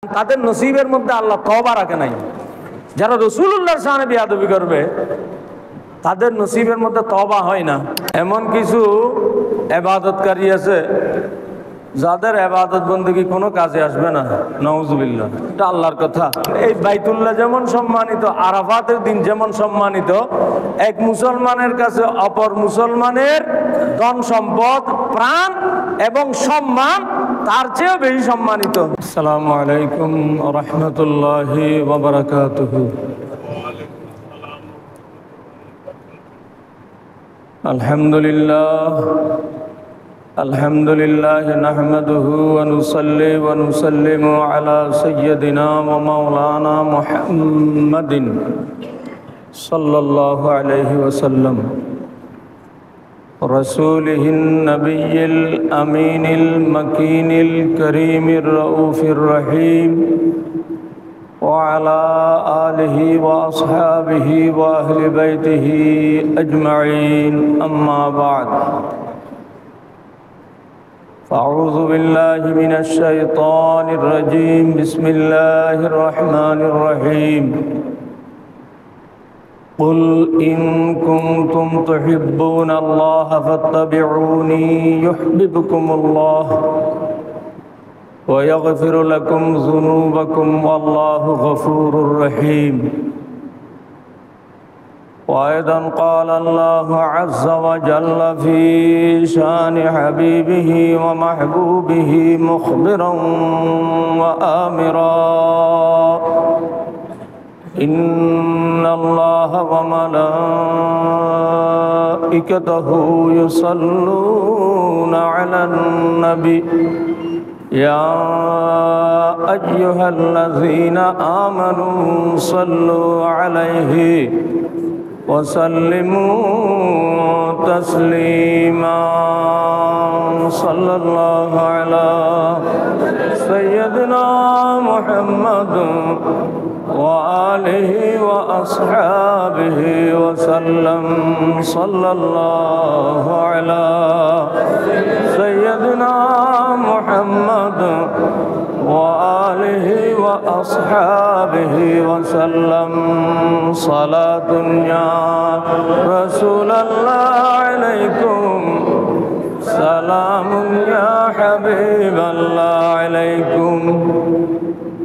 তাদের নসিবের মধ্যে আল্লাহ তওবা রাখে নাই। যারা রাসূলুল্লাহর শানে বেয়াদবি করবে তাদের নসিবের মধ্যে তওবা হয় না। এমন কিছু ইবাদতকারী আছে যাদের ইবাদত বندگی কোনো কাজে আসবে না, নাউজুবিল্লাহ। এটা আল্লাহর কথা। এই বাইতুল্লাহ যেমন সম্মানিত, আরাফাতের দিন যেমন সম্মানিত, এক মুসলমানের কাছে অপর মুসলমানের ধন সম্পদ, প্রাণ এবং সম্মান তার চেয়েও বেশি সম্মানিত। আসসালামু আলাইকুম ওয়া রাহমাতুল্লাহি ওয়া বারাকাতুহু। আলহামদুলিল্লাহ আলহামদুলিল্লাহ নাহমাদুহু ওয়া নুসাল্লি ওয়া নুসাল্লিমু আলা সাইয়্যিদিনা ওয়া মাওলানা মুহাম্মাদিন সাল্লাল্লাহু আলাইহি ওয়াসাল্লাম রাসূলিহিন নবিয়্যিল আমিনিল মাকিনিল কারীমির রাউফির রহিম ওয়া আলা আলিহি ওয়া আসহাবিহি ওয়া আহলি বাইতিহি আজমাইন, আম্মা বা'দ। أعوذ بالله من الشيطان الرجيم. بسم الله الرحمن الرحيم. قل إن كنتم تحبون الله فاتبعوني يحببكم الله ويغفر لكم ذنوبكم والله غفور رحيم. وأيضا قال الله عز وجل في شان حبيبه ومحبوبه مخبرا وآمرا: إن الله وملائكته يصلون على النبي يا أيها الذين آمنوا صلوا عليه وسلموا تسليما. صلى الله على سيدنا محمد وآله وأصحابه وسلم. صلى الله على سيدنا محمد وآله وأصحابه وسلم. صلاة يا رسول الله عليكم، سلام يا حبيب الله عليكم.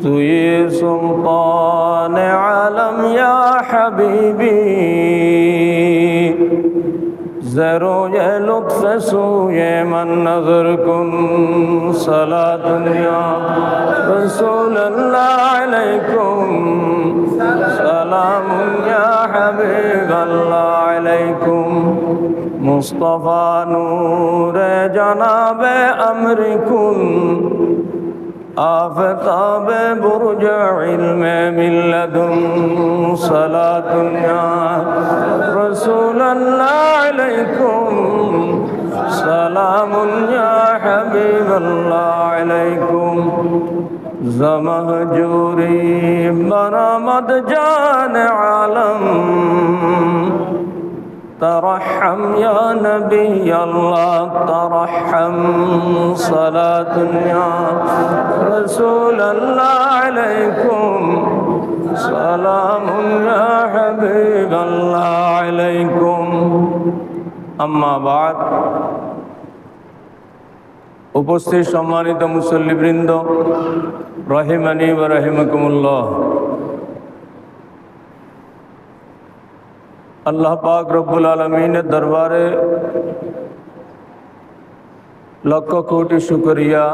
تو یہ سلطان عالم یا حبیبی، زرو یہ لطف سوئے من نظر کن. صلاة یا رسول اللہ علیکم، سلام یا حبیب اللہ علیکم. مصطفیٰ نور جناب امر کن، آفتاب برج علم من لدن. صلاة یا رسول اللہ علیکم، سلام یا حبیب اللہ علیکم. زمہجوری برآمد جان عالم، ترحم یا نبی اللہ ترحم. صلاة یا رسول اللہ علیکم، سلام یا حبیب اللہ علیکم. আম্মা বাদ। উপস্থিত সম্মানিত মুসল্লিবৃন্দ, রহিমানি ওয়া রাহিমাকুমুল্লাহ। আল্লাহ পাক রব্বুল আলামিনের দরবারে লক্ষ কোটি শুকরিয়া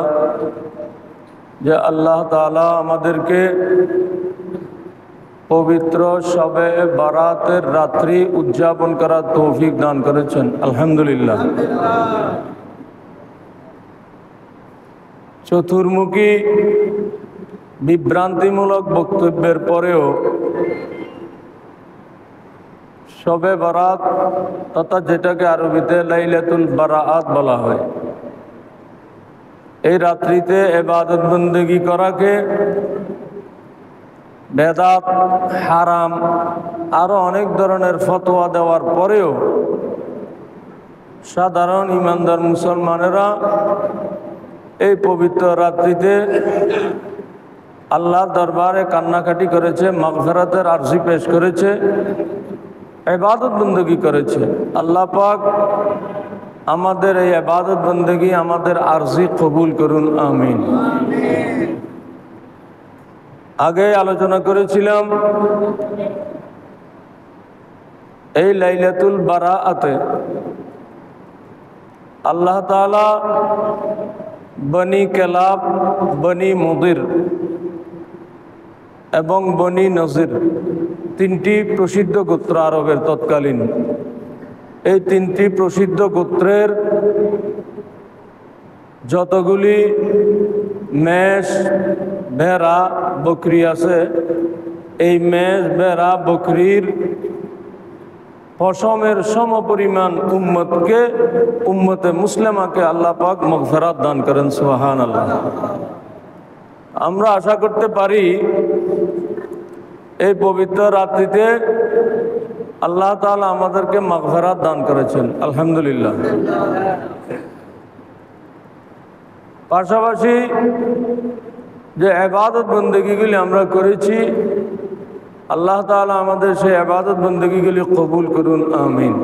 যে আল্লাহ তাআলা আমাদেরকে পবিত্র শবে বারাতের রাত্রি উদযাপন করার তৌফিক দান করেছেন। আলহামদুলিল্লাহ। চতুর্মুখী বিভ্রান্তিমূলক বক্তব্যের পরেও শবে বারাত তথা যেটাকে আরবিতে লাইলাতুল বারাআত বলা হয়, এই রাত্রিতে ইবাদত বন্দেগী করাকে বেদাত, হারাম, আরো অনেক ধরনের ফতোয়া দেওয়ার পরেও সাধারণ ইমানদার মুসলমানেরা এই পবিত্র রাত্রিতে আল্লাহর দরবারে কান্নাকাটি করেছে, মাগফিরাতের আরজি পেশ করেছে, ইবাদত বندگی করেছে। আল্লাহ পাক আমাদের এই ইবাদত বندگی, আমাদের আরজি কবুল করুন, আমিন। আগে আলোচনা করেছিলাম এই লাইলাতুল বারাআতে আল্লাহ তাআলা বনি কেলাব, বনি মুদির এবং বনি নজির, তিনটি প্রসিদ্ধ গোত্র আরবের তৎকালীন, এই তিনটি প্রসিদ্ধ গোত্রের যতগুলি মেষ, ভেড়া, বকরি আছে, এই মেষ, ভেড়া, বকরির পশমের সমপরিমাণ উম্মতকে, উম্মতে মুসলিমাকে আল্লাহ পাক মাগফিরাত দান করেন, সুবহানাল্লাহ। আমরা আশা করতে পারি এই পবিত্র রাত্রিতে আল্লাহ তাআলা আমাদেরকে মাগফিরাত দান করেছেন, আলহামদুলিল্লাহ। পাশাপাশি যে ইবাদত বندگিগুলি আমরা করেছি, আল্লাহ তাআলা আমাদের সেই ইবাদত বندگিগুলি কবুল করুন, আমিন।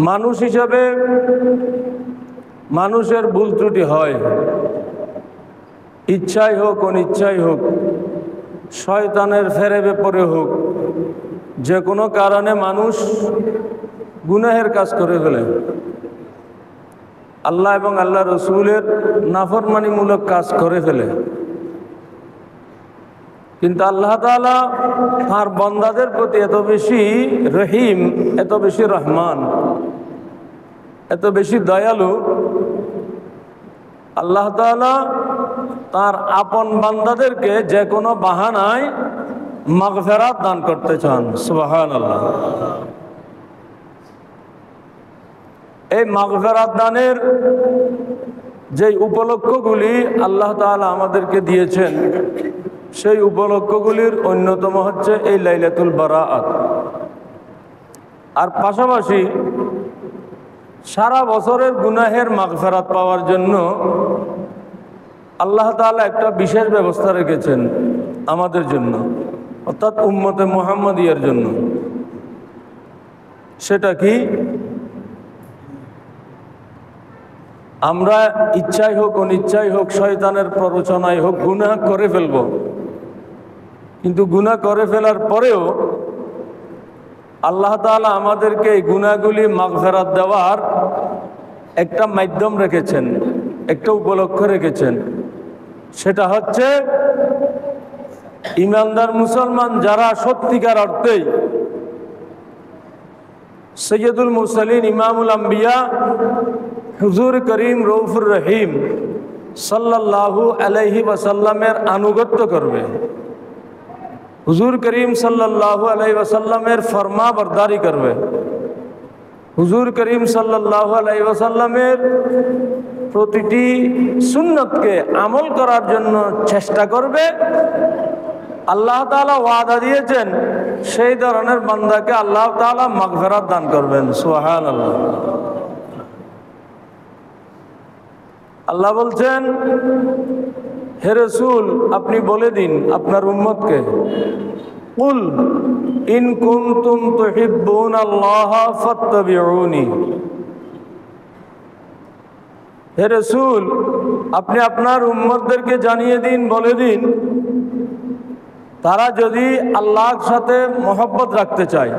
মানুষ হিসাবে মানুষের ভুল ত্রুটি হয়, ইচ্ছাই হোক অনিচ্ছাই হোক, শয়তানের ফেরেবে পড়ে হোক, যে কোনো কারণে মানুষ গুনাহের কাজ করে ফেলে, আল্লাহ এবং আল্লাহ রসুলের নাফরমানিমূলক কাজ করে ফেলে। কিন্তু আল্লাহ তাআলা তার বান্দাদের প্রতি এত বেশি রহিম, এত বেশি রহমান, এত বেশি দয়ালু, আল্লাহ তাআলা তার আপন বান্দাদেরকে যে কোনো বাহানায় মাগফিরাত দান করতে চান, সুবহানাল্লাহ। এই মাগফিরাত দানের যে উপলক্ষগুলি আল্লাহ তাআলা আমাদেরকে দিয়েছেন, সেই উপলক্ষগুলির অন্যতম হচ্ছে এই লাইলাতুল বারাআত। আর পাশাপাশি সারা বছরের গুনাহের মাগফিরাত পাওয়ার জন্য আল্লাহ তাআলা একটা বিশেষ ব্যবস্থা রেখেছেন আমাদের জন্য, অর্থাৎ উম্মতে মুহাম্মাদিয়ার জন্য। সেটা কি? আমরা ইচ্ছাই হোক অনিচ্ছাই হোক, শয়তানের প্ররোচনায় হোক, গুনাহ করে ফেলব, কিন্তু গুনাহ করে ফেলার পরেও আল্লাহ তাআলা আমাদেরকে এই গুনাহগুলি মাগফিরাত দেওয়ার একটা মাধ্যম রেখেছেন, একটা উপলক্ষ রেখেছেন। সেটা হচ্ছে ইমানদার মুসলমান যারা সত্যিকার অর্থেই সৈয়দুল মুরসালিন, ইমামুল আম্বিয়া, হুজুর করিম রউফুর রহিম সাল্লাল্লাহু আলাইহি ওয়াসাল্লামের আনুগত্য করবে, হুজুর করিম সাল্লাল্লাহু আলাইহি ওয়াসাল্লামের ফরমা বরদারি করবে, হুজুর করিম সাল্লাল্লাহু আলাইহি ওয়াসাল্লামের প্রতিটি সুন্নতকে আমল করার জন্য চেষ্টা করবে। আল্লাহ তাআলা ওয়াদা দিয়েছেন সেই ধরনের বান্দাকে আল্লাহ তাআলা মাগফিরাত দান করবেন, সুবহানাল্লাহ। আল্লাহ বলছেন, হে রাসূল আপনি বলে দিন আপনার উম্মতকে, কুল ইন কুনতুম তুহিব্বুনাল্লাহ ফাত্তাবিউনি। হে রাসূল আপনি আপনার উম্মতদেরকে জানিয়ে দিন, বলে দিন, তারা যদি আল্লাহর সাথে মহব্বত রাখতে চায়,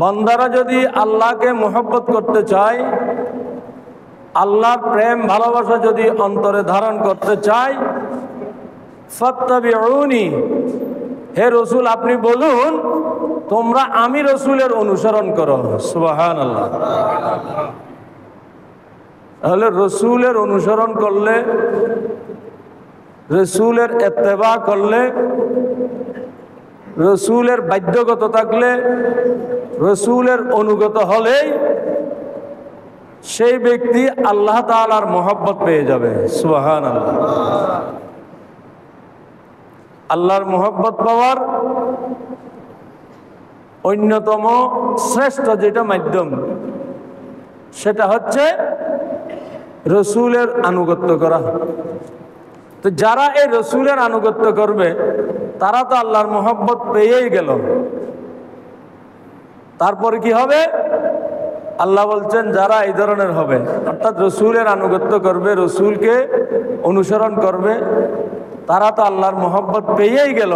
বান্দারা যদি আল্লাহকে মহব্বত করতে চায়, আল্লাহর প্রেম ভালোবাসা যদি অন্তরে ধারণ করতে চায়, ফাত্তাবিউনি, হে রাসূল আপনি বলুন তোমরা আমি রাসূলের অনুসরণ করো, সুবহানাল্লাহ। তাহলে রাসূলের অনুসরণ করলে, রাসূলের ইত্তেবা করলে, রাসূলের বাধ্যগত থাকলে, রাসূলের অনুগত হলেই সেই ব্যক্তি আল্লাহ তাআলার মহব্বত পেয়ে যাবে, সুবহানাল্লাহ। আল্লাহর মহব্বত পাওয়ার অন্যতম শ্রেষ্ঠ যেটা মাধ্যম, সেটা হচ্ছে রসুলের আনুগত্য করা। তো যারা এই রসুলের আনুগত্য করবে তারা তো আল্লাহর মহব্বত পেয়েই গেল। তারপরে কি হবে? আল্লাহ বলছেন যারা এই ধরনের হবে, অর্থাৎ রসুলের আনুগত্য করবে, রসুলকে অনুসরণ করবে, তারা তো আল্লাহর মহব্বত পেয়েই গেল।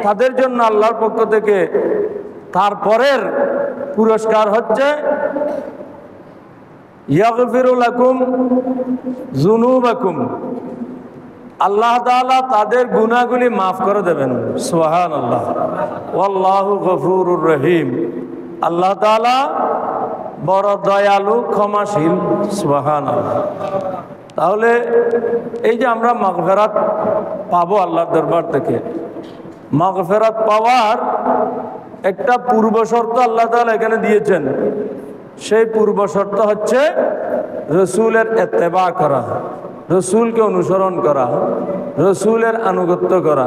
তাদের জন্য আল্লাহর পক্ষ থেকে তারপরের পুরস্কার হচ্ছে ইয়াগফিরু লাকুম যুনুবাকুম, আল্লাহ তাআলা তাদের গুনাহগুলি মাফ করে দেবেন। সুবহানাল্লাহ, ওয়াল্লাহু গফুরুর রহিম, আল্লাহ তাআলা বড় দয়ালু, ক্ষমাশীল। সুবহানাল্লাহ। তাহলে এই যে আমরা মাগফিরাত পাবো আল্লাহর দরবার থেকে, মাগফিরাত পাওয়ার একটা পূর্ব শর্ত আল্লাহ তাআলা এখানে দিয়েছেন। সেই পূর্ব শর্ত হচ্ছে রসুলের ইত্তেবা করা, রসুলকে অনুসরণ করা, রসুলের আনুগত্য করা,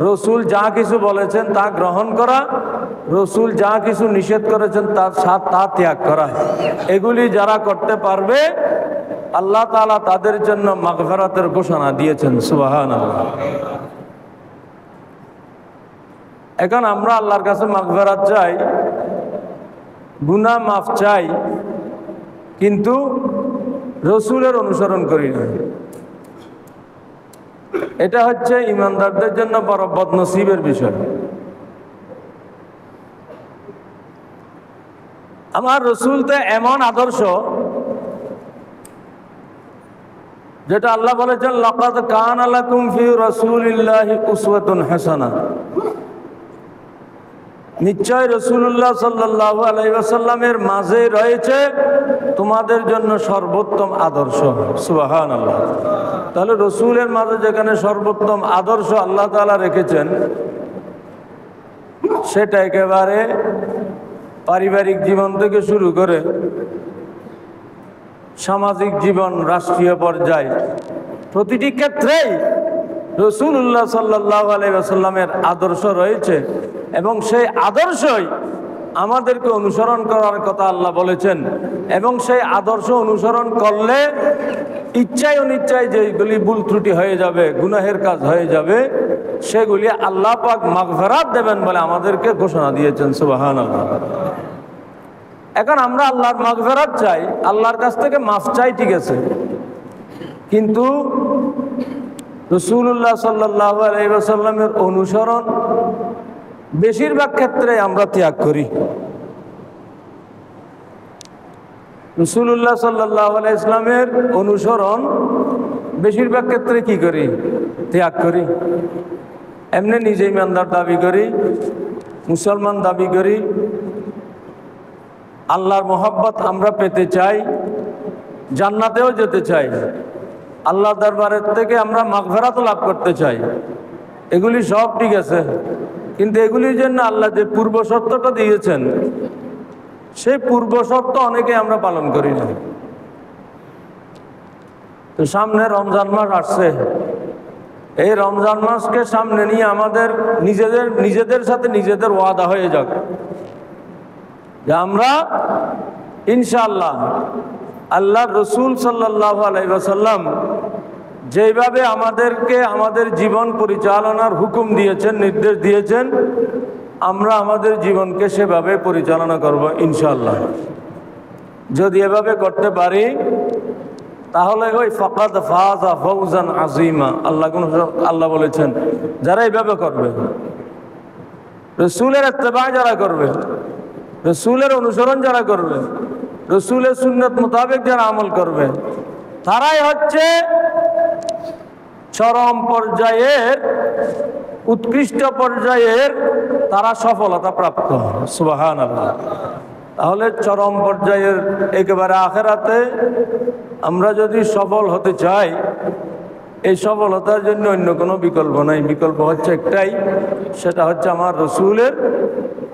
রসুল যা কিছু বলেছেন তা গ্রহণ করা, রসুল যা কিছু নিষেধ করেছেন তা ত্যাগ করা। এগুলি যারা করতে পারবে আল্লাহ তাআলা তাদের জন্য মাগফিরাতের ঘোষণা দিয়েছেন। সুবহানাল্লাহ। এখন আমরা আল্লাহর কাছে মাগফিরাত চাই, গুনাহ মাফ চাই, কিন্তু রসুলের অনুসরণ করি না। এটা হচ্ছে ইমানদারদের জন্য বড় বদনসিবের বিষয়। আমার রসুল তো এমন আদর্শ, যেটা আল্লাহ বলেছেন লাকাদ কানা লাকুম ফি রাসূলিল্লাহি উসওয়াতুন হাসানাহ, নিশ্চয় রাসূলুল্লাহ সাল্লাল্লাহু আলাইহি ওয়াসাল্লামের মাঝে রয়েছে তোমাদের জন্য সর্বোত্তম আদর্শ। সুবহানাল্লাহ। তাহলে রসুলের মাঝে যেখানে সর্বোত্তম আদর্শ আল্লাহ তাআলা রেখেছেন, সেটা একেবারে পারিবারিক জীবন থেকে শুরু করে সামাজিক জীবন, রাষ্ট্রীয় পর্যায়ে প্রতিটি ক্ষেত্রেই রাসূলুল্লাহ সাল্লাল্লাহু আলাইহি ওয়াসাল্লামের আদর্শ রয়েছে, এবং সেই আদর্শই আমাদেরকে অনুসরণ করার কথা আল্লাহ বলেছেন। এবং সেই আদর্শ অনুসরণ করলে ইচ্ছায় অনিচ্ছায় যেগুলি ভুল ত্রুটি হয়ে যাবে, গুনাহের কাজ হয়ে যাবে, সেগুলি আল্লাহ পাক মাগফিরাত দেবেন বলে আমাদেরকে ঘোষণা দিয়েছেন। সুবহানাল্লাহ। এখন আমরা আল্লাহর মাগফিরাত চাই, আল্লাহর কাছ থেকে মাফ চাই, ঠিক আছে, কিন্তু রাসূলুল্লাহ সাল্লাল্লাহু আলাইহি ওয়াসাল্লামের অনুসরণ বেশিরভাগ ক্ষেত্রে আমরা ত্যাগ করি। রাসূলুল্লাহ সাল্লাল্লাহু আলাইহি ওয়াসাল্লামের অনুসরণ বেশিরভাগ ক্ষেত্রে কি করি? ত্যাগ করি। এমনি নিজে ইমানদার দাবি করি, মুসলমান দাবি করি, আল্লাহর মহব্বত আমরা পেতে চাই, জান্নাতেও যেতে চাই, আল্লাহ দরবারের থেকে আমরা মাগফিরাত লাভ করতে চাই, এগুলি সব ঠিক আছে, কিন্তু এগুলির জন্য আল্লাহ যে পূর্ব শর্তটা দিয়েছেন, সেই পূর্ব শর্ত অনেকে আমরা পালন করি না। তো সামনে রমজান মাস আসছে, এই রমজান মাসকে সামনে নিয়ে আমাদের নিজেদের সাথে নিজেদের ওয়াদা হয়ে যাক যে আমরা ইনশাআল্লাহ আল্লাহ রসুল সাল্লাল্লাহু আলাইহি ওয়াসাল্লাম যেভাবে আমাদেরকে আমাদের জীবন পরিচালনার হুকুম দিয়েছেন, নির্দেশ দিয়েছেন, আমরা আমাদের জীবনকে সেভাবে পরিচালনা করব ইনশাআল্লাহ। যদি এভাবে করতে পারি তাহলে ওই ফাকাদ ফাযা ফাওজান আযীমা, আল্লাহ বলেছেন যারা এইভাবে করবে, রসুলের ইত্তেবা যারা করবে, রসুলের অনুসরণ যারা করবে, রসুলের সুন্নত মোতাবেক যারা আমল করবে, তারাই হচ্ছে চরম পর্যায়ের, উৎকৃষ্ট পর্যায়ের, তারা সফলতা প্রাপ্ত। সুবহানাল্লাহ। তাহলে চরম পর্যায়ের একেবারে আখিরাতে আমরা যদি সফল হতে চাই, এই সফলতার জন্য অন্য কোনো বিকল্প নাই। বিকল্প হচ্ছে একটাই, সেটা হচ্ছে আমার রসুলের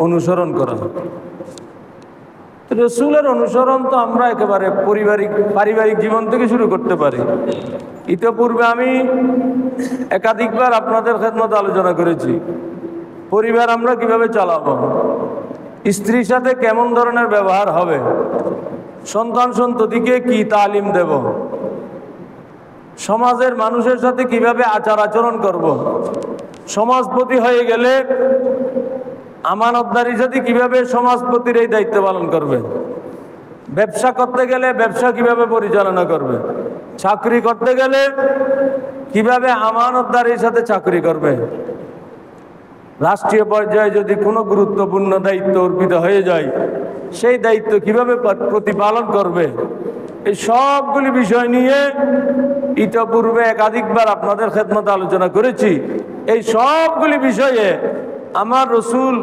অনুসরণ করা। রসুলের অনুসরণ তো আমরা একেবারে পারিবারিক জীবন থেকে শুরু করতে পারি। ইতিপূর্বে আমি একাধিকবার আপনাদের খেদমতে আলোচনা করেছি, পরিবার আমরা কিভাবে চালাবো, স্ত্রীর সাথে কেমন ধরনের ব্যবহার হবে, সন্তান সন্ততিকে কি তালিম দেব, সমাজের মানুষের সাথে কিভাবে আচার আচরণ করব, সমাজপতি হয়ে গেলে আমানতদারির সাথে কিভাবে সমাজপতির এই দায়িত্ব পালন করবে, ব্যবসা করতে গেলে ব্যবসা কিভাবে পরিচালনা করবে, চাকরি করতে গেলে কিভাবে আমানতদারির সাথে চাকরি করবে, রাষ্ট্রীয় পর্যায়ে যদি কোনো গুরুত্বপূর্ণ দায়িত্ব অর্পিত হয়ে যায় সেই দায়িত্ব কিভাবে প্রতিপালন করবে, এই সবগুলি বিষয় নিয়ে ইতিপূর্বে একাধিকবার আপনাদের খেদমতে আলোচনা করেছি। এই সবগুলি বিষয়ে আমার রসুল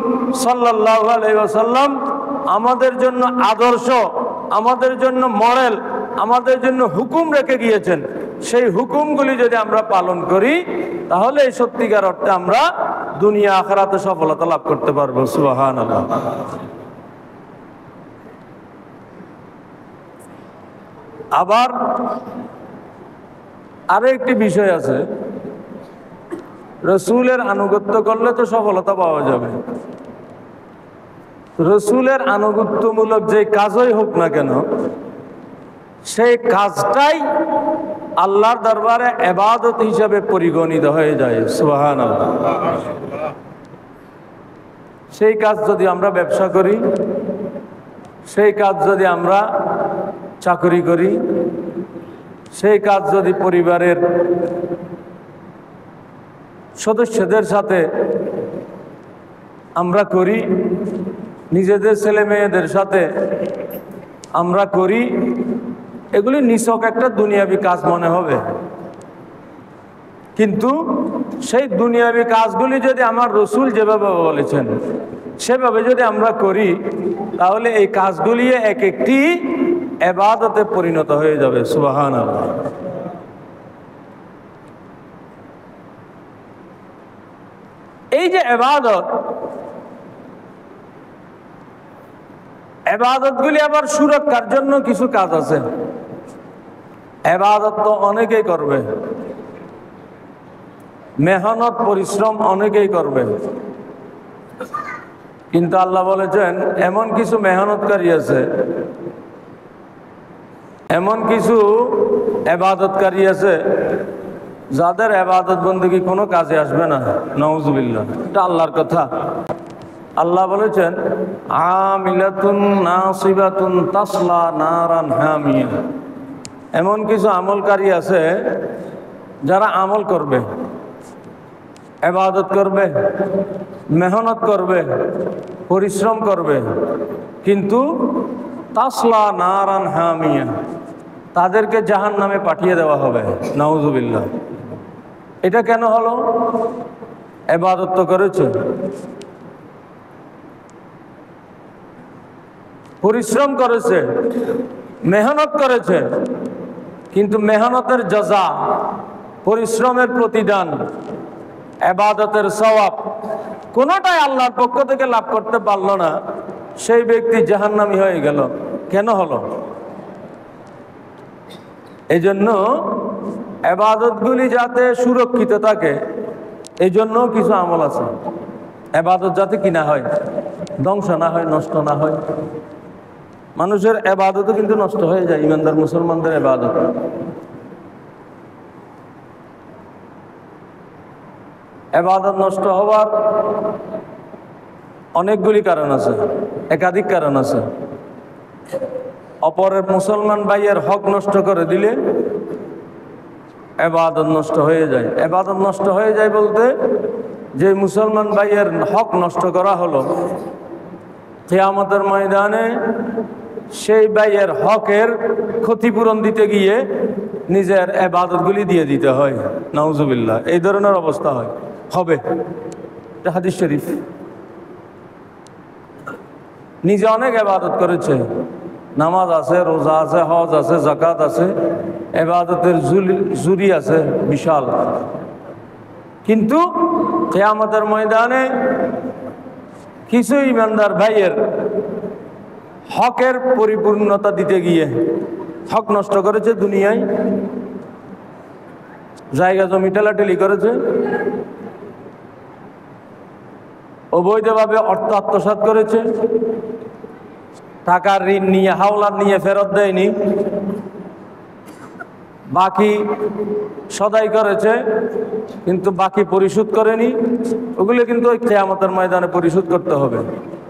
সাল্লাল্লাহু আলাইহি ওয়াসাল্লাম আমাদের জন্য আদর্শ, আমাদের জন্য মডেল, আমাদের জন্য হুকুম রেখে গিয়েছেন। সেই হুকুমগুলি যদি আমরা পালন করি তাহলে এই সত্যিকার অর্থে আমরা দুনিয়া আখিরাতে সফলতা লাভ করতে পারবো। সুবহানাল্লাহ। আবার আরো একটি বিষয় আছে, রসুলের আনুগত্য করলে তো সফলতা পাওয়া যাবে। রসুলের আনুগত্যমূলক যে কাজই হোক না কেন সেই কাজটাই আল্লাহর দরবারে ইবাদত হিসাবে পরিগণিত হয়ে যায়। সুবহানাল্লাহ। সেই কাজ যদি আমরা ব্যবসা করি, সেই কাজ যদি আমরা চাকরি করি, সেই কাজ যদি পরিবারের সদস্যদের সাথে আমরা করি, নিজেদের ছেলে মেয়েদের সাথে আমরা করি, এগুলি নিছক একটা দুনিয়াবি কাজ মনে হবে। কিন্তু সেই দুনিয়াবি কাজগুলি যদি আমার রসুল যেভাবে বলেছেন সেভাবে যদি আমরা করি তাহলে এই কাজগুলি এক একটি ইবাদতে পরিণত হয়ে যাবে। সুবহানাল্লাহ। এই যে ইবাদতগুলি আবার সুরক্ষার জন্য কিছু কাজ আছে। ইবাদত তো অনেকেই করবে, মেহনত পরিশ্রম অনেকেই করবে, কিন্তু আল্লাহ বলেছেন এমন কিছু মেহনতকারী আছে, এমন কিছু ইবাদতকারী আছে যাদের ইবাদত বন্দেগী কোনো কাজে আসবে না। নাউজুবিল্লাহ। এটা আল্লাহর কথা। আল্লাহ বলেছেন আমিলাতুন নাসিবাতুন তাসলা নারান হামিয়া। এমন কিছু আমলকারী আছে যারা আমল করবে, ইবাদত করবে, মেহনত করবে, পরিশ্রম করবে, কিন্তু তাসলা নারান হামিয়া, তাদেরকে জাহান্নামে পাঠিয়ে দেওয়া হবে। নাউজুবিল্লাহ। এটা কেন হলো? ইবাদত তো করেছে, পরিশ্রম করেছে, মেহনত করেছে, কিন্তু মেহনতের জাযা, পরিশ্রমের প্রতিদান, ইবাদতের সওয়াব কোনোটাই আল্লাহর পক্ষ থেকে লাভ করতে পারল না। সেই ব্যক্তি জাহান্নামী হয়ে গেল। কেন হলো? এই জন্য ইবাদতগুলি যাতে সুরক্ষিত থাকে এই জন্য কিছু আমল আছে। ইবাদত যাতে কি না হয়, ধ্বংস না হয়, নষ্ট না হয়। মানুষের ইবাদতও কিন্তু নষ্ট হয়ে যায়, ইমানদার মুসলমানদের ইবাদত। ইবাদত নষ্ট হওয়ার অনেকগুলি কারণ আছে, একাধিক কারণ আছে। অপরের মুসলমান ভাইয়ের হক নষ্ট করে দিলে ইবাদত নষ্ট হয়ে যায়। ইবাদত নষ্ট হয়ে যায় বলতে যে মুসলমান ভাইয়ের হক নষ্ট করা হলো, কিয়ামতের ময়দানে সেই ভাইয়ের হকের ক্ষতিপূরণ দিতে গিয়ে নিজের ইবাদতগুলি দিয়ে দিতে হয়। নাউজুবিল্লাহ। এই ধরনের অবস্থা হবে। এটা হাদিস শরীফ। নিজে অনেক ইবাদত করেছে, নামাজ আছে, রোজা আছে, হজ আছে, যাকাত আছে, ইবাদতের জুরি আছে বিশাল, কিন্তু কিয়ামতের ময়দানে কিছু ইমানদার ভাইয়ের হকের পরিপূর্ণতা দিতে গিয়ে হক নষ্ট করেছে, দুনিয়ায় জায়গা জমি টেলাটেলি করেছে, অবৈধভাবে অর্থ আত্মসাৎ করেছে, টাকার ঋণ নিয়ে হাওলাত নিয়ে ফেরত দেয়নি, বাকি সদাই করেছে কিন্তু বাকি পরিশোধ করেনি, ওগুলো কিন্তু ওই কিয়ামতের ময়দানে পরিশোধ করতে হবে।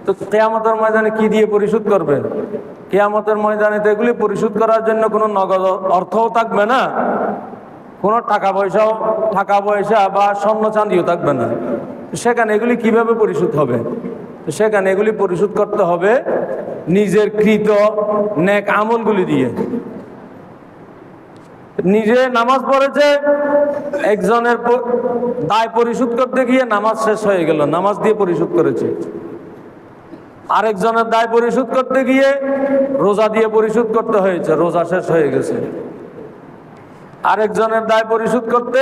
তো কিয়ামতের ময়দানে কি দিয়ে পরিশোধ করবে? কিয়ামতের ময়দানে তো এগুলি পরিশোধ করার জন্য কোনো নগদ অর্থও থাকবে না, কোনো টাকা পয়সা বা স্বর্ণ চাঁদিও থাকবে না। সেখানে এগুলি কিভাবে পরিশোধ হবে? সেখানে এগুলি পরিশোধ করতে হবে নিজের কৃত নেক আমলগুলি দিয়ে। নিজে নামাজ পড়েছে, একজনের দায় পরিশোধ করতে গিয়ে নামাজ শেষ হয়ে গেল, নামাজ দিয়ে পরিশোধ করেছে। আরেকজনের দায় পরিশোধ করতে গিয়ে রোজা দিয়ে পরিশোধ করতে হয়েছে, রোজা শেষ হয়ে গেছে। আরেকজনের দায় পরিশোধ করতে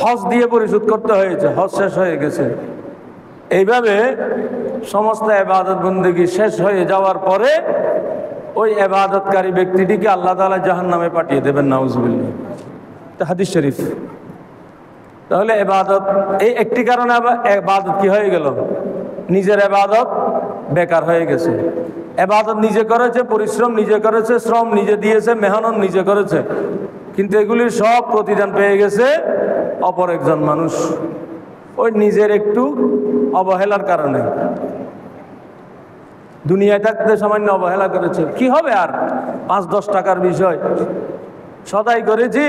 হজ দিয়ে পরিশোধ করতে হয়েছে, হজ শেষ হয়ে গেছে। এইভাবে সমস্ত ইবাদত বন্দেগী শেষ হয়ে যাওয়ার পরে ওই ইবাদতকারী ব্যক্তিটিকে আল্লাহ তাআলা জাহান্নামে পাঠিয়ে দেবেন, নাউজুবিল্লাহ। হাদিস শরীফ। তাহলে ইবাদত, এই একটি কারণে ইবাদত কি হয়ে গেল? নিজের ইবাদত বেকার হয়ে গেছে। ইবাদত নিজে করেছে, পরিশ্রম নিজে করেছে, শ্রম নিজে দিয়েছে, মেহনত নিজে করেছে, কিন্তু এগুলির সব প্রতিদান পেয়ে গেছে অপর একজন মানুষ, ওই নিজের একটু অবহেলার কারণে। দুনিয়ায় থাকতে সামান্য অবহেলা করেছে, কি হবে আর 5-10 টাকার বিষয়, সদাই করেছি,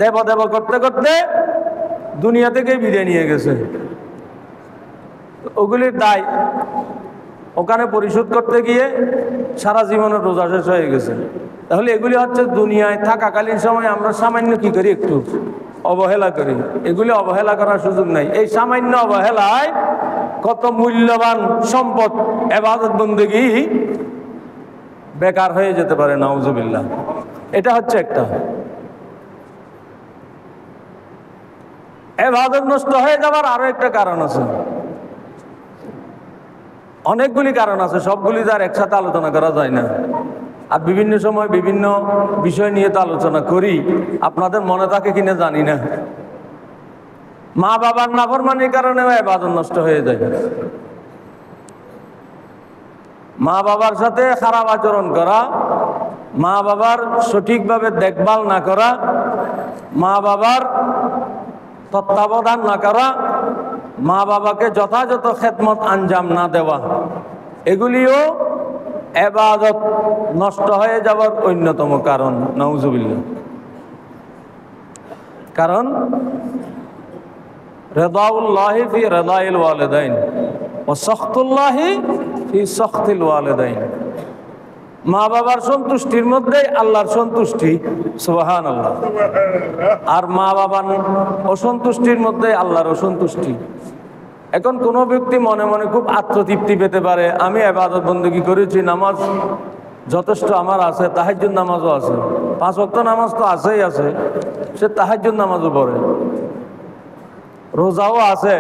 দেব করতে করতে দুনিয়া থেকেই বিদায় নিয়ে গেছে। ওগুলির দায় ওখানে পরিশোধ করতে গিয়ে সারা জীবনের রোজা শেষ হয়ে গেছে। তাহলে এগুলি হচ্ছে দুনিয়ায় থাকাকালীন সময় আমরা সামান্য কি করি, একটু অবহেলা করি। এগুলি অবহেলা করার সুযোগ নাই। এই সামান্য অবহেলায় কত মূল্যবান সম্পদ ইবাদত বন্দেগী বেকার হয়ে যেতে পারে, নাউজুবিল্লাহ। এটা হচ্ছে একটা। ইবাদত নষ্ট হয়ে যাওয়ার আরো একটা কারণ আছে, অনেকগুলি কারণ আছে, সবগুলি তার একসাথে আলোচনা করা যায় না। আর বিভিন্ন সময় বিভিন্ন বিষয় নিয়ে তো আলোচনা করি, আপনাদের মনে থাকে কিনা জানি না। মা বাবার নাফরমানির কারণেও ইবাদত নষ্ট হয়ে যায়। মা বাবার সাথে খারাপ আচরণ করা, মা বাবার সঠিকভাবে দেখভাল না করা, মা বাবার তত্ত্বাবধান না করা, মা বাবাকে যথাযথ খেদমত আঞ্জাম না দেওয়া, এগুলিও ইবাদত নষ্ট হয়ে যাওয়ার অন্যতম কারণ, নাউজুবিল্লাহ। কারণ রিদাউল্লাহি ফি রিদাইল ওয়ালিদাইন ওয়া সাখতুল্লাহি ফি সাখতিল ওয়ালিদাইন। মা বাবার সন্তুষ্টির মধ্যে আল্লাহর সন্তুষ্টি, সুবহানাল্লাহ। আর মা বাবার অসন্তুষ্টির মধ্যে আল্লাহর অসন্তুষ্টি। এখন কোনো ব্যক্তি মনে মনে খুব আত্মতৃপ্তি পেতে পারে, আমি ইবাদত বন্দেগী করেছি, নামাজ যথেষ্ট আমার আছে, তাহাজ্জুদ নামাজও আছে, 5 ওয়াক্ত নামাজ তো আছেই আছে, সে তাহাজ্জুদ নামাজও পড়ে, রোজাও আছে,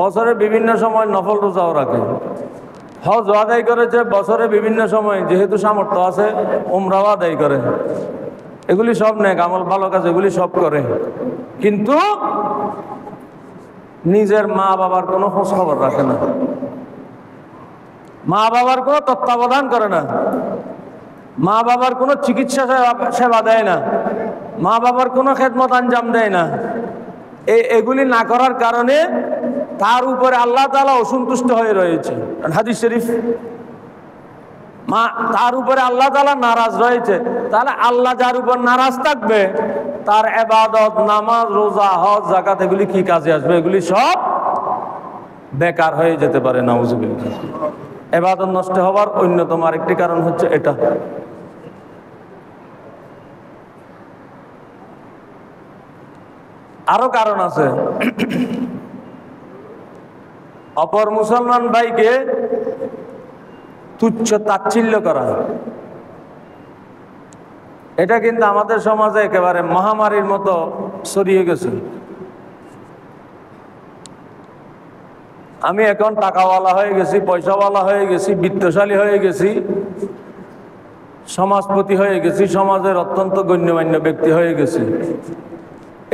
বছরে বিভিন্ন সময় নফল রোজাও রাখে, হজ আদায় করেছে, বছরে বিভিন্ন সময় যেহেতু সামর্থ্য আছে উমরাও আদায় করে, এগুলি সব নেক আমল, ভালো কাজ, এগুলি সব করে, কিন্তু নিজের মা বাবার কোনো খোঁজ খবর রাখে না, মা বাবার কোনো তত্ত্বাবধান করে না, মা বাবার কোনো চিকিৎসা সেবা দেয় না, মা বাবার কোনো খেদমত আঞ্জাম দেয় না। এগুলি না করার কারণে তার উপরে আল্লাহ তাআলা অসন্তুষ্ট হয়ে রয়েছে। হাদিস শরীফ, তার উপরে আল্লাহ তাআলা নারাজ রয়েছে। তাহলে আল্লাহ যার উপর নারাজ থাকবে তার ইবাদত, নামাজ, রোজা, হজ, যাকাত এগুলি কি কাজে আসবে? এগুলি সব বেকার হয়ে যেতে পারে, নাউজুবিল্লাহ। ইবাদত নষ্ট হওয়ার অন্যতম আরেকটি কারণ হচ্ছে এটা। আরো কারণ আছে। অপর মুসলমান ভাইকে তুচ্ছ তাচ্ছিল্য করা, এটা কিন্তু আমাদের সমাজে একেবারে মহামারীর মতো ছড়িয়ে গেছে। আমি এখন টাকাওয়ালা হয়ে গেছি, পয়সাওয়ালা হয়ে গেছি, বিত্তশালী হয়ে গেছি, সমাজপতি হয়ে গেছি, সমাজের অত্যন্ত গণ্যমান্য ব্যক্তি হয়ে গেছি,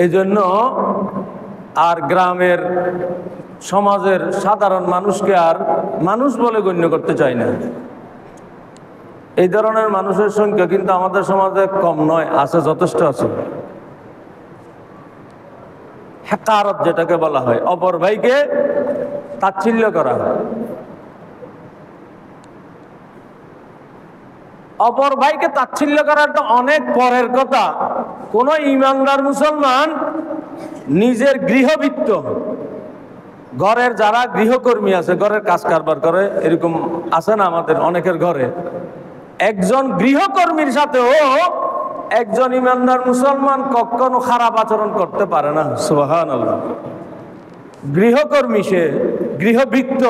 এই জন্য আর গ্রামের সমাজের সাধারণ মানুষকে আর মানুষ বলে গণ্য করতে চাই না। এই ধরনের মানুষের সংখ্যা কিন্তু আমাদের সমাজে কম নয়, আছে, যথেষ্ট আছে। হেকারত যেটাকে বলা হয়, অপর ভাইকে তাচ্ছিল্য করা হয়। অপর ভাইকে তাচ্ছিল্য করাটা অনেক পরের কথা। কোন ইমানদার মুসলমান নিজের গৃহবৃত্ত, ঘরের যারা গৃহকর্মী আছে, ঘরের কাজ কারবার করে, এরকম আছে না আমাদের অনেকের ঘরে, একজন গৃহকর্মীর সাথেও একজন ইমানদার মুসলমান কখনো খারাপ আচরণ করতে পারে না। সুবহানাল্লাহ। গৃহকর্মী, সে গৃহবৃত্ত,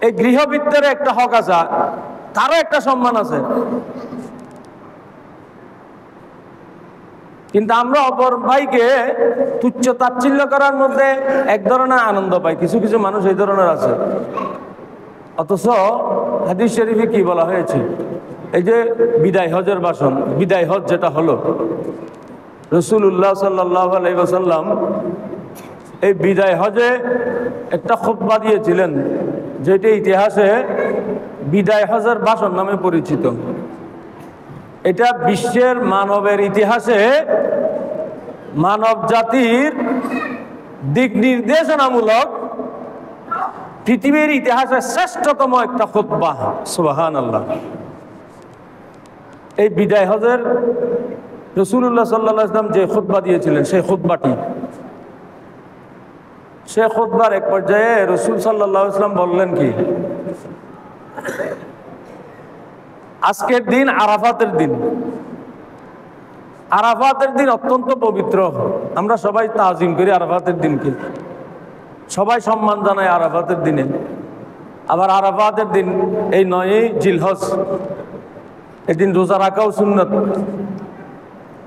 এই গৃহবৃত্তের একটা হক আছে, তারও একটা সম্মান আছে। কিন্তু আমরা অপর ভাইকে তুচ্ছ তাচ্ছিল্য করার মধ্যে এক ধরনের আনন্দ পাই। কিছু কিছু মানুষ এই ধরনের আছে। অথচ হাদিস শরীফে কি বলা হয়েছে? এই যে বিদায় হজের ভাষণ, বিদায় হজ যেটা হলো, রাসূলুল্লাহ সাল্লাল্লাহু আলাইহি ওয়াসাল্লাম এই বিদায় হজে একটা খুতবা দিয়েছিলেন, যেটি ইতিহাসে বিদায় হজের ভাষণ নামে পরিচিত। এটা বিশ্বের মানবের ইতিহাসে মানব জাতির দিক নির্দেশনামূলক পৃথিবীর ইতিহাসে শ্রেষ্ঠতম একটা খুতবা। সুবহানাল্লাহ। এই বিদায় হজের রাসূলুল্লাহ সাল্লাল্লাহু আলাইহি ওয়াসাল্লাম যে খুতবা দিয়েছিলেন, সেই খুতবাটি, সে খুতবার এক পর্যায়ে রাসূল সাল্লাল্লাহু আলাইহি ওয়াসাল্লাম বললেন কি, আজকের দিন আরাফাতের দিন। আরাফাতের দিন অত্যন্ত পবিত্র, আমরা সবাই তাজিম করি আরাফাতের দিনকে, সবাই সম্মান জানায় আরাফাতের দিনে। আবার আরাফাতের দিন এই 9ই জিলহজ, এই দিন রোজা রাখাও সুন্নত।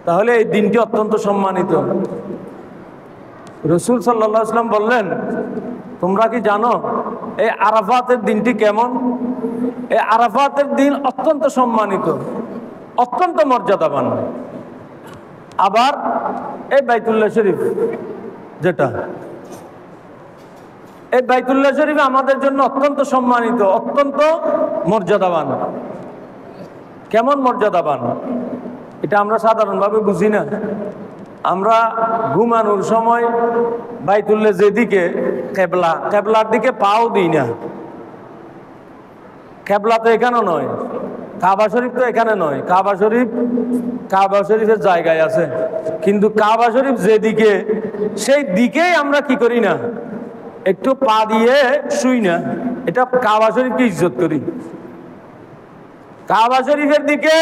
তাহলে এই দিনটি অত্যন্ত সম্মানিত। রাসূল সাল্লাল্লাহু আলাইহি ওয়াসাল্লাম বললেন, তোমরা কি জানো এই আরাফাতের দিনটি কেমন? এই আরাফাতের দিন অত্যন্ত সম্মানিত, অত্যন্ত মর্যাদাবান। আবার এই বাইতুল্লাহ শরীফ যেটা, এই বাইতুল্লাহ শরীফ আমাদের জন্য অত্যন্ত সম্মানিত, অত্যন্ত মর্যাদাবান। কেমন মর্যাদাবান এটা আমরা সাধারণভাবে বুঝি না। আমরা ঘুমানোর সময় বাইতুল্লাহ যেদিকে কেবলা, কেবলার দিকে পাও দিই না। কেবলা তো এখানে নয়, কাবা শরীফ তো এখানে নয়। কাবা শরীফের জায়গায় আছে, কিন্তু কাবা শরীফ যেদিকে, সেই দিকেই আমরা কি করি না, একটু পা দিয়ে শুই না। এটা কাবা শরীফকে ইজ্জত করি। কাবা শরীফের দিকে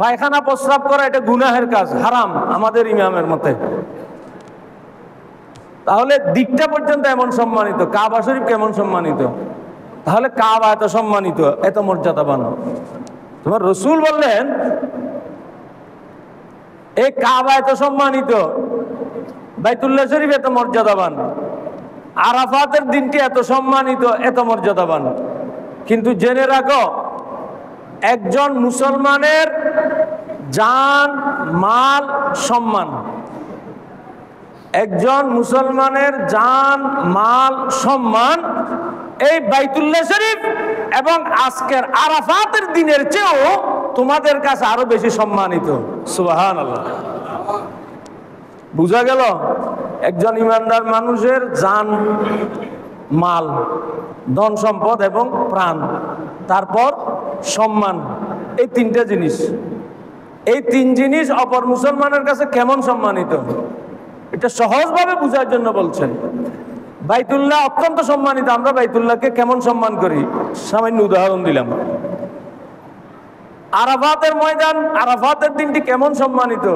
পায়খানা প্রস্রাব করা এটা গুনাহের কাজ, হারাম আমাদের ইমামের মতে। তাহলে দিকটা পর্যন্ত এমন সম্মানিত, কাবা শরীফ কেমন সম্মানিত? তাহলে কাবা এত সম্মানিত, এত মর্যাদাবান। তোমার রাসূল বললেন এই কাবা এত সম্মানিত, বাইতুল্লাহ শরীফ এত মর্যাদাবান, আরাফাতের দিনটি এত সম্মানিত, এত মর্যাদাবান। কিন্তু জেনে রাখো, একজন মুসলমানের জান, মাল, সম্মান, একজন মুসলমানের জান, মাল, সম্মান এই বাইতুল্লাহ শরীফ এবং আজকের আরাফাতের দিনের চেয়েও তোমাদের কাছে আরো বেশি সম্মানিত। সুবহানাল্লাহ। বুঝা গেল? একজন ইমানদার মানুষের জান, মাল, ধন সম্পদ এবং প্রাণ, তারপর সম্মান, এই তিনটা জিনিস, এই তিন জিনিস অপর মুসলমানের কাছে কেমন সম্মানিত, এটা সহজভাবে বোঝার জন্য বলছেন। বাইতুল্লাহ অত্যন্ত সম্মানিত, আমরা বাইতুল্লাহকে কেমন সম্মান করি, সামান্য উদাহরণ দিলাম। আরাফাতের ময়দান, আরাফাতের দিনটি কেমন সম্মানিত,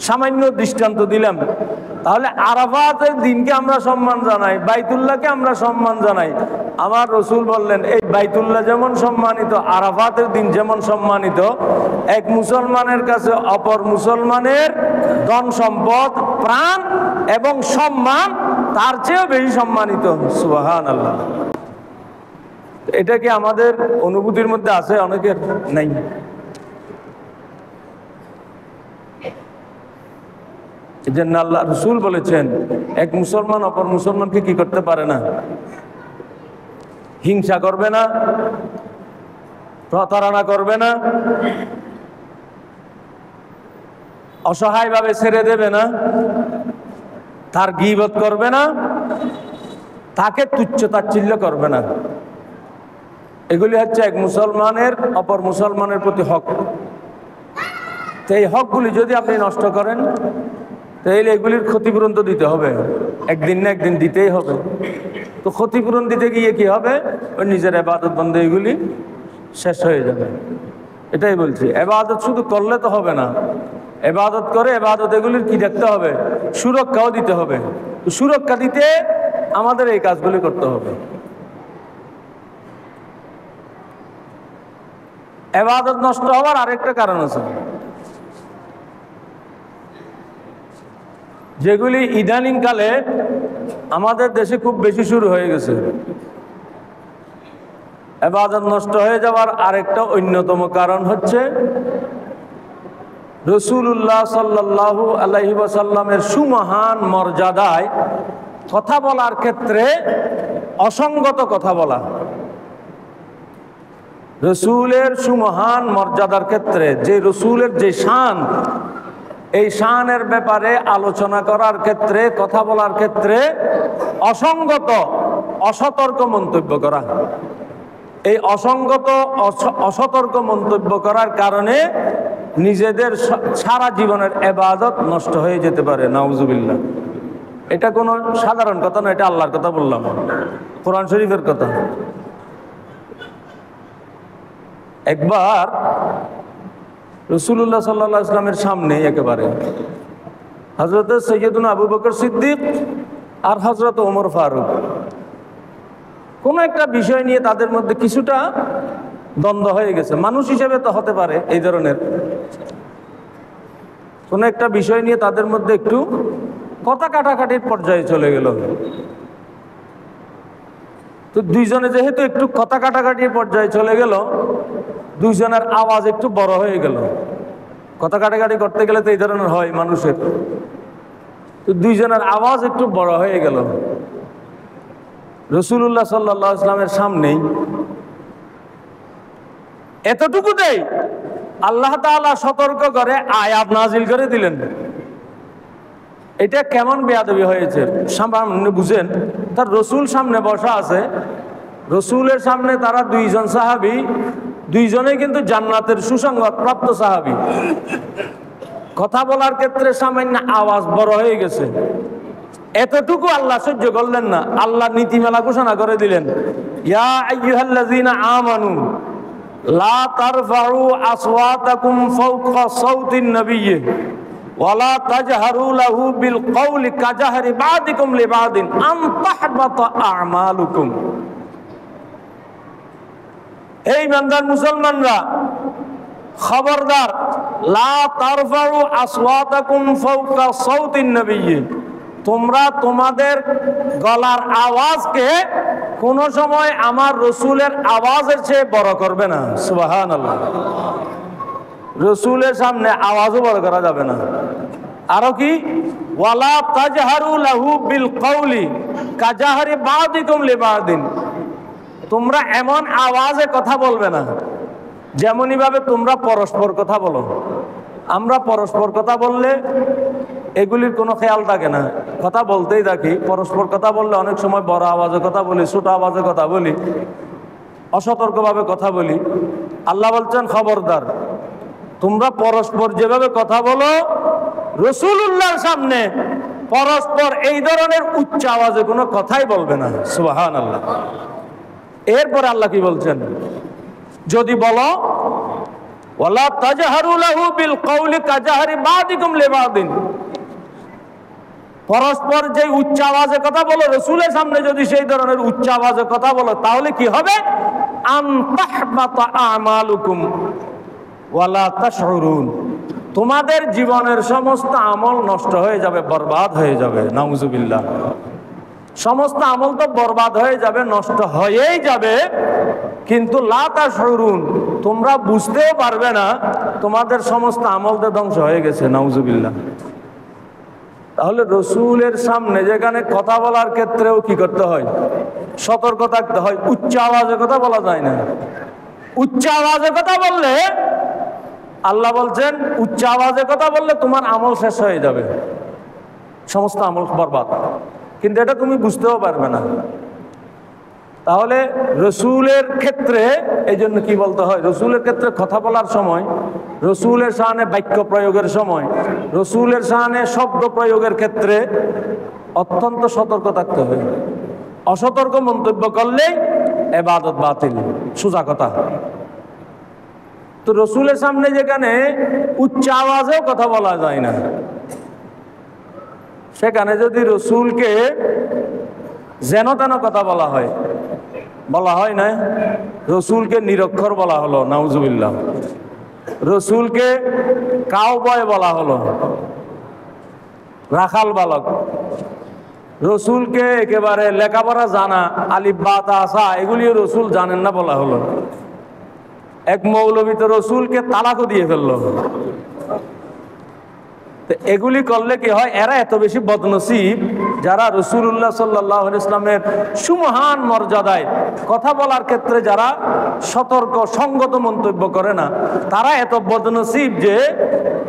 সামান্য দৃষ্টান্ত দিলাম। তাহলে আরাফাতের দিনকে আমরা সম্মান জানাই, বাইতুল্লাহকে আমরা সম্মান জানাই। আমার রাসূল বললেন এই বাইতুল্লাহ যেমন সম্মানিত, আরাফাতের দিন যেমন সম্মানিত, এক মুসলমানের কাছে অপর মুসলমানের ধন সম্পদ, প্রাণ এবং সম্মান তার চেয়েও বেশি সম্মানিত। সুবহানাল্লাহ। এটা কি আমাদের অনুভূতির মধ্যে আছে? অনেকের নাই। এজন্য আল্লাহ রাসূল বলেছেন এক মুসলমান অপর মুসলমানকে কি করতে পারে না, হিংসা করবে না, প্রতারণা করবে না, অসহায়ভাবে ছেড়ে দেবে না, তার গীবত করবে না, তাকে তুচ্ছ তাচ্ছিল্য করবে না। এগুলি হচ্ছে এক মুসলমানের অপর মুসলমানের প্রতি হক। তো এই হকগুলি যদি আপনি নষ্ট করেন তাহলে এগুলির ক্ষতিপূরণ তো দিতে হবে, একদিন না একদিন দিতেই হবে। তো ক্ষতিপূরণ দিতে গিয়ে কি হবে, ওই নিজের ইবাদত বন্দী এগুলি শেষ হয়ে যাবে। এটাই বলছি, ইবাদত শুধু করলে তো হবে না, ইবাদত করে ইবাদত এগুলির কি দেখতে হবে, সুরক্ষাও দিতে হবে। তো সুরক্ষা দিতে আমাদের এই কাজগুলি করতে হবে। ইবাদত নষ্ট হওয়ার আরেকটা কারণ আছে, যেগুলি ইদানিং কালে আমাদের দেশে খুব বেশি শুরু হয়ে গেছে। ইবাদত নষ্ট হয়ে যাওয়ার আরেকটা অন্যতম কারণ হচ্ছে রাসূলুল্লাহ সাল্লাল্লাহু আলাইহি ওয়াসাল্লামের সুমহান মর্যাদায় কথা বলার ক্ষেত্রে অসঙ্গত কথা বলা। রসুলের সুমহান মর্যাদার ক্ষেত্রে যে রসুলের যে শান, এই শানের ব্যাপারে আলোচনা করার ক্ষেত্রে, কথা বলার ক্ষেত্রে অসঙ্গত অসতর্ক মন্তব্য করা। এই অসঙ্গত অসতর্ক মন্তব্য করার কারণে নিজেদের সারা জীবনের ইবাদত নষ্ট হয়ে যেতে পারে। নাউজুবিল্লাহ। এটা কোনো সাধারণ কথা না, এটা আল্লাহর কথা বললাম, কোরআন শরীফের কথা। একবার রাসূলুল্লাহ সাল্লাল্লাহু আলাইহি ওয়াসাল্লামের সামনে একেবারে হযরত সৈয়দুনা আবু বকর সিদ্দিক আর হযরত ওমর ফারুক কোনো একটা বিষয় নিয়ে তাদের মধ্যে কিছুটা দ্বন্দ্ব হয়ে গেছে। মানুষ হিসেবে তো হতে পারে এই ধরনের কোনো একটা বিষয় নিয়ে তাদের মধ্যে একটু কথা কাটাকাটির পর্যায়ে চলে গেল। তো দুইজনে যেহেতু একটু কথা কাটাকাটির পর্যায়ে চলে গেল, দুইজনের আওয়াজ একটু বড় হয়ে গেল। কথা কাটাকাটি করতে গেলে তো এই ধরনের হয় মানুষের। তো দুইজনের আওয়াজ একটু বড় হয়ে গেল। রাসূলুল্লাহ সাল্লাল্লাহু আলাইহি ওয়াসাল্লামের সামনেই এতটুকুতেই আল্লাহ তাআলা সতর্ক করে আয়াত নাজিল করে দিলেন। এটা কেমন বেয়াদবি হয়েছে সামান্য বুঝেন। তার রসুল সামনে বসা আছে, রসুলের সামনে তারা দুইজন সাহাবী, দুইজনেই কিন্তু জান্নাতের সুসংবাদ প্রাপ্ত সাহাবী। কথা বলার ক্ষেত্রে সামান্য আওয়াজ বড় হয়ে গেছে, এতটুকু আল্লাহ সহ্য করলেন না। আল্লাহ নীতিমালা ঘোষণা করে দিলেন, ইয়া আইয়ুহাল্লাযীনা আমানু লা তারফাউ আসওয়াতাকুম ফাওকা সাওতিন নাবিয়্যি ওয়ালা তাজহারু লাহু বিল কওলি কাজাহরি বাদিকুম লিবাদিন আন তাহবাতা আমালুকুম। এই ইমানদার মুসলমানরা, খবরদার, লা তারফাউ আসওয়াতাকুম ফাওকা সাওতিন নাবিয়্যি, তোমরা তোমাদের গলার আওয়াজকে কোন সময় আমার রসুলের আওয়াজের চেয়ে বড় করবে না। সুবহানাল্লাহ। রসুলের সামনে আওয়াজও বড় করা যাবে না। আরো কি, ওয়ালা তাজহারু লাহু বিল কওলি কাজাহরি বাদিকুম লিবাদিন, তোমরা এমন আওয়াজে কথা বলবে না যেমনই ভাবে তোমরা পরস্পর কথা বলো। আমরা পরস্পর কথা বললে এগুলির কোনো খেয়াল থাকে না, কথা বলতেই থাকি। পরস্পর কথা বললে অনেক সময় বড় আওয়াজে কথা বলি, ছোট আওয়াজে কথা বলি, অসতর্কভাবে কথা বলি। আল্লাহ বলছেন, খবরদার, তোমরা পরস্পর যেভাবে কথা বলো রাসূলুল্লাহর সামনে পরস্পর এই ধরনের উচ্চ আওয়াজে কোনো কথাই বলবে না। সুবহানাল্লাহ। এরপরে আল্লাহ কি বলছেন, যদি বলো ওয়ালা তাজহারু লাহু বিল কওলি কাজাহরি বাদিকুম লিবাদিন, পরস্পর যে উচ্চ আওয়াজে কথা বলো রাসূলের সামনে যদি সেই ধরনের উচ্চ আওয়াজে কথা বলো, তাহলে কি হবে, আন তাহবাতা আমালুকুম ওয়ালা তাশউরুন, তোমাদের জীবনের সমস্ত আমল নষ্ট হয়ে যাবে, বরবাদ হয়ে যাবে। নাউজুবিল্লাহ। সমস্ত আমল তো বরবাদ হয়ে যাবে, নষ্ট হয়েই যাবে, কিন্তু লা তাশউরুন, তোমরা বুঝতেও পারবে না তোমাদের সমস্ত আমল তো ধ্বংস হয়ে গেছে। নাউজুবিল্লাহ। তাহলে রসুলের সামনে যেখানে কথা বলার ক্ষেত্রেও কি করতে হয়, সতর্ক থাকতে হয়। উচ্চ আওয়াজে কথা বলা যায় না, উচ্চ আওয়াজে কথা বললে, আল্লাহ বলছেন উচ্চ আওয়াজে কথা বললে তোমার আমল শেষ হয়ে যাবে, সমস্ত আমল বরবাদ। কিন্তু এটা তুমি বুঝতেও পারবে না। তাহলে রসুলের ক্ষেত্রে এই জন্য কি বলতে হয়, রসুলের ক্ষেত্রে কথা বলার সময়, রসুলের শানে বাক্য প্রয়োগের সময়, রসুলের শানে শব্দ প্রয়োগের ক্ষেত্রে অত্যন্ত সতর্ক থাকতে হবে। অসতর্ক মন্তব্য করলে ইবাদত বাতিল, সোজা কথা। তো রসুলের সামনে যেখানে উচ্চ আওয়াজেও কথা বলা যায় না, সেখানে যদি রসুলকে যেন তেন কথা বলা হয়, বলা হয় না, রসুলকে নিরক্ষর বলা হলো, নাউজুবিল্লাহ। রসুলকে কাউবয় বলা হলো, রাখাল বালক। রসুলকে একেবারে লেখাপড়া জানা, আলিফ বা তা আসা এগুলিও রসুল জানেন না বলা হলো। এক মৌলবী তো রসুলকে তালাকও দিয়ে ফেললো। এগুলি করলে কি হয়, এরা এত বেশি বদনসিব যারা রাসূলুল্লাহ সাল্লাল্লাহু আলাইহি ইসলামের সুমহান মর্যাদায় কথা বলার ক্ষেত্রে যারা সতর্ক সঙ্গত মন্তব্য করে না, তারা এত বদনসিব যে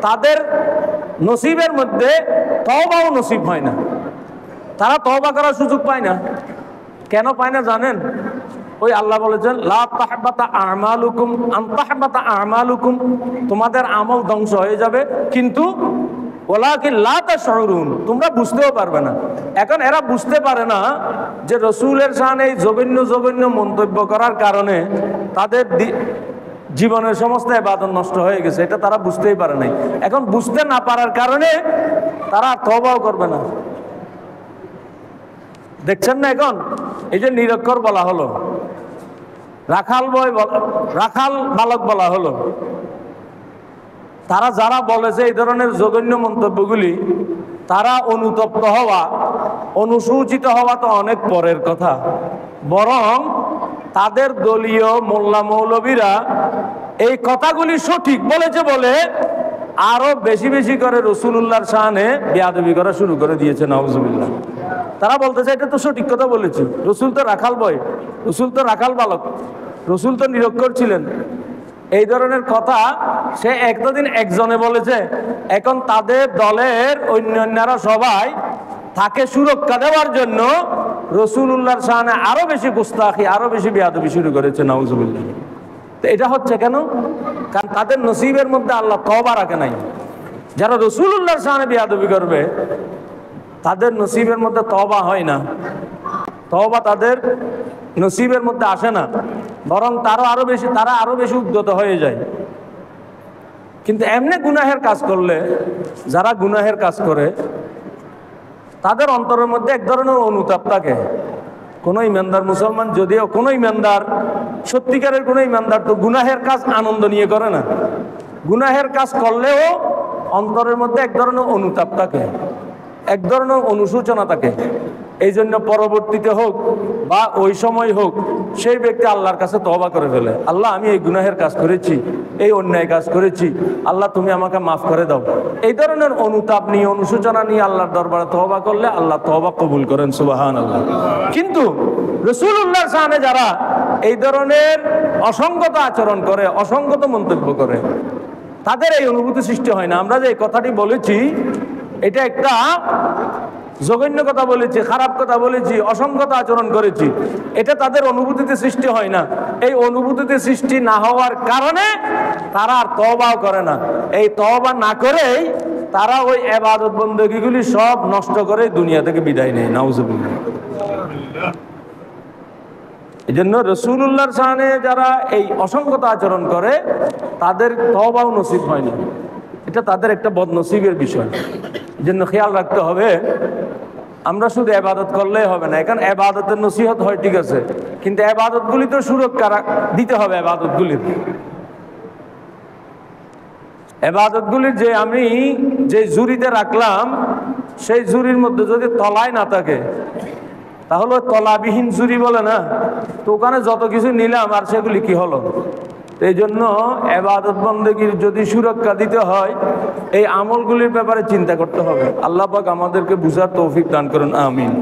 তাদের নসিবের মধ্যে তওবাও নসিব হয় না, তারা তওবা করার সুযোগ পায় না। কেন পায় না জানেন? ওই আল্লাহ বলেছেন লা তাহবাতা আমালুকুম আন তাহবাতা আমালুকুম, তোমাদের আমল ধ্বংস হয়ে যাবে, কিন্তু ওয়ালাকিন লা তাশউরুন, তোমরা বুঝতেও পারবে না। এখন এরা বুঝতে পারে না যে রসুলের শানে এই জঘন্য জঘন্য মন্তব্য করার কারণে তাদের জীবনের সমস্ত ইবাদত নষ্ট হয়ে গেছে, এটা তারা বুঝতেই পারে নাই। এখন বুঝতে না পারার কারণে তারা তওবাও করবে না। দেখছেন না, এখন এই যে নিরক্ষর বলা হলো, রাখাল বালক বলা হলো, তারা যারা বলেছে এই ধরনের জঘন্য মন্তব্যগুলি, তারা অনুতপ্ত হওয়া, অনুসূচিত হওয়া তো অনেক পরের কথা। বরং তাদের দলীয় মোল্লা মৌলবীরা এই কথাগুলি সঠিক বলেছে বলে আরো বেশি বেশি করে রাসূলুল্লাহর শানে বেয়াদবি করা শুরু করে দিয়েছে, নাউজুবিল্লাহ। তারা বলতেছে এটা তো সঠিক কথা বলেছে, রসুল তো রাখাল বয়, রসুল তো রাখাল বালক, রসুল তো নিরক্ষর ছিলেন। এই ধরনের কথা সে একদিন একজনে বলেছে, এখন তাদের দলের অন্যান্যরা সবাই তাকে সুরক্ষা দেওয়ার জন্য রাসূলুল্লাহর শানে আরো বেশি গুস্তাখি, আরো বেশি বেয়াদবি শুরু করেছে, নাউজুবিল্লাহ। তো এটা হচ্ছে কেন? কারণ তাদের নসিবের মধ্যে আল্লাহ তওবা রাখে নাই। যারা রাসূলুল্লাহর শানে বেয়াদবি করবে তাদের নসিবের মধ্যে তওবা হয় না, তওবা তাদের নসিবের মধ্যে আসে না, বরং তারা আরো বেশি উদ্যত হয়ে যায়। কিন্তু এমনি গুনাহের কাজ করলে, যারা গুনাহের কাজ করে তাদের অন্তরের মধ্যে এক ধরনের অনুতাপ থাকে। কোনো ইমানদার মুসলমান, যদিও কোনো ইমানদার, সত্যিকারের কোনো ইমানদার তো গুনাহের কাজ আনন্দ নিয়ে করে না, গুনাহের কাজ করলেও অন্তরের মধ্যে এক ধরনের অনুতাপ থাকে, এক ধরনের অনুশোচনা থাকে। এই জন্য পরবর্তীতে হোক বা ওই সময় হোক, সেই ব্যক্তি আল্লাহর কাছে তওবা করে ফেলে, আল্লাহ আমি এই গুনাহের কাজ করেছি, এই অন্যায় কাজ করেছি, আল্লাহ তুমি আমাকে মাফ করে দাও। এই ধরনের অনুতাপ নিয়ে, অনুশোচনা নিয়ে আল্লাহর দরবারে তওবা করলে আল্লাহ তওবা কবুল করেন, সুবহানাল্লাহ। কিন্তু রাসূলুল্লাহর শানে যারা এই ধরনের অসঙ্গত আচরণ করে, অসঙ্গত মন্তব্য করে, তাদের এই অনুভূতি সৃষ্টি হয় না। আমরা যে এই কথাটি বলেছি, এটা একটা জঘন্য কথা বলেছি, খারাপ কথা বলেছি, অসংগত আচরণ করেছি, এটা তাদের অনুভূতিতে সৃষ্টি হয় না। এই অনুভূতিতে সৃষ্টি না হওয়ার কারণে তারা আর তওবাও করে না। এই তওবা না করেই তারা ওই ইবাদত বندگিগুলি সব নষ্ট করে দুনিয়া থেকে বিদায় নেয়, নাউজুবিল্লাহ। এই জন্য রাসূলুল্লাহর শানে যারা এই অসংগত আচরণ করে তাদের তওবাও নসিব হয় না, এটা তাদের একটা বদনসিবের বিষয়। এই জন্য খেয়াল রাখতে হবে, আমরা শুধু ইবাদত করলেই হবে না। এখন ইবাদতের নসিহত হয় ঠিক আছে, কিন্তু ইবাদতগুলি তো সুরক্ষা দিতে হবে। ইবাদতগুলির যে আমি যে জুরিতে রাখলাম, সেই জুরির মধ্যে যদি তলায় না থাকে, তাহলে তলাবিহীন জুরি বলে না, তো ওখানে যত কিছু নিলাম আর সেগুলি কি হলো? এই জন্য ইবাদত বন্দেগীর যদি সুরক্ষা দিতে হয়, এই আমলগুলির ব্যাপারে চিন্তা করতে হবে। আল্লাহ পাক আমাদেরকে বুঝার তৌফিক দান করুন, আমিন।